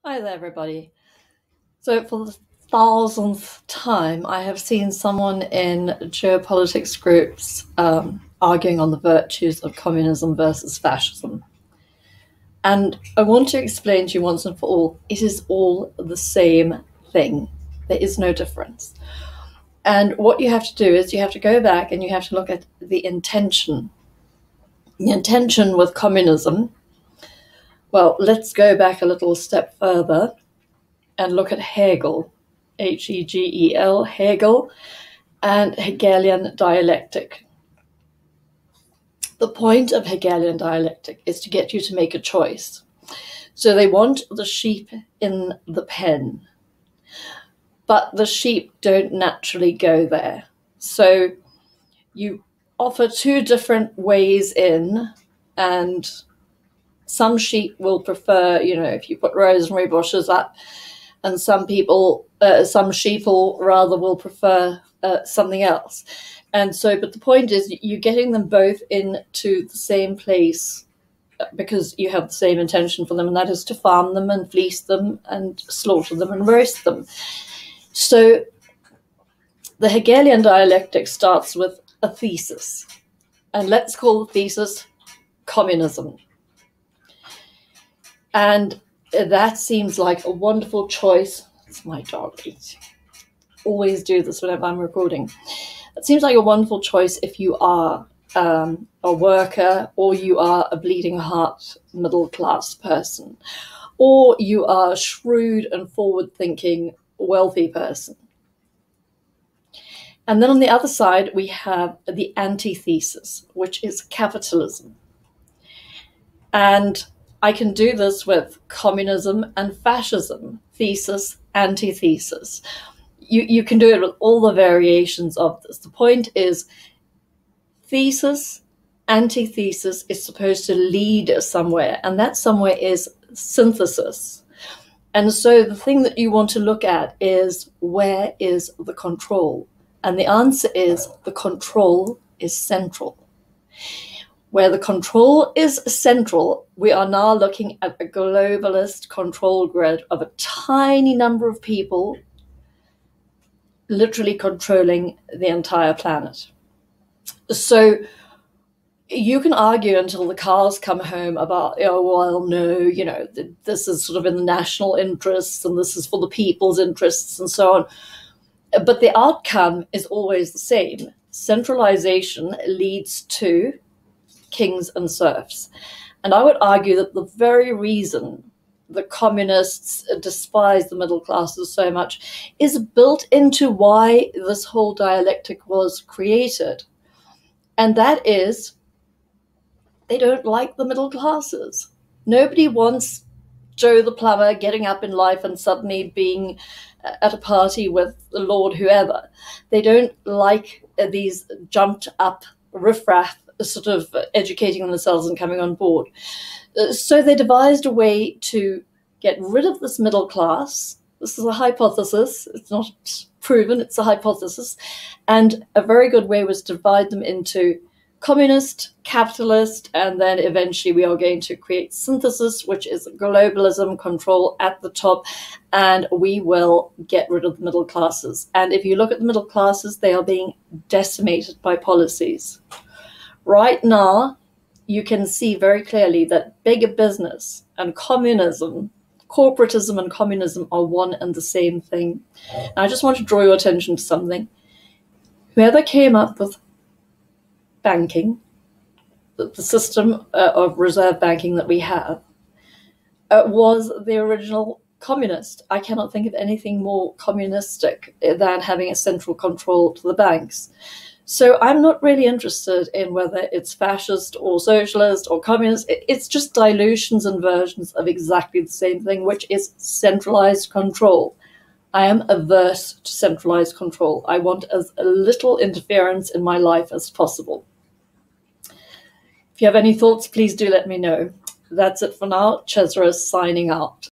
Hi there, everybody. So, for the thousandth time, I have seen someone in geopolitics groups arguing on the virtues of communism versus fascism. And I want to explain to you once and for all, it is all the same thing. There is no difference. And what you have to do is you have to go back and you have to look at the intention. The intention with communism. Well, let's go back a little step further and look at Hegel, Hegel, Hegel, and Hegelian dialectic. The point of Hegelian dialectic is to get you to make a choice. So they want the sheep in the pen, but the sheep don't naturally go there. So you offer two different ways in, and some sheep will prefer, if you put rosemary bushes up, and some sheeple rather will prefer something else. And so, but the point is you're getting them both into the same place because you have the same intention for them, and that is to farm them and fleece them and slaughter them and roast them. So the Hegelian dialectic starts with a thesis, and let's call the thesis communism. And that seems like a wonderful choice. It's my dog. Always do this whenever I'm recording. It seems like a wonderful choice if you are a worker, or you are a bleeding heart middle-class person, or you are a shrewd and forward-thinking wealthy person. And then on the other side, we have the antithesis, which is capitalism. And I can do this with communism and fascism, thesis, antithesis. You can do it with all the variations of this. The point is, thesis, antithesis is supposed to lead us somewhere, and that somewhere is synthesis. And so the thing that you want to look at is, where is the control? And the answer is, the control is central. Where the control is central, we are now looking at a globalist control grid of a tiny number of people literally controlling the entire planet. So you can argue until the cows come home about, this is sort of in the national interests and this is for the people's interests and so on. But the outcome is always the same. Centralization leads to kings and serfs. And I would argue that the very reason the communists despise the middle classes so much is built into why this whole dialectic was created. And that is, they don't like the middle classes. Nobody wants Joe the plumber getting up in life and suddenly being at a party with the Lord whoever. They don't like these jumped up riffraff sort of educating themselves and coming on board. So they devised a way to get rid of this middle class. This is a hypothesis. It's not proven, it's a hypothesis. And a very good way was to divide them into communist, capitalist, and then eventually we are going to create synthesis, which is globalism, control at the top, and we will get rid of the middle classes. And if you look at the middle classes, they are being decimated by policies. Right now, you can see very clearly that bigger business and communism, corporatism and communism are one and the same thing. And I just want to draw your attention to something. Whoever came up with banking, the system of reserve banking that we have, was the original communist. I cannot think of anything more communistic than having a central control to the banks. So I'm not really interested in whether it's fascist or socialist or communist. It's just dilutions and versions of exactly the same thing, which is centralized control. I am averse to centralized control. I want as little interference in my life as possible. If you have any thoughts, please do let me know. That's it for now. Chesra signing out.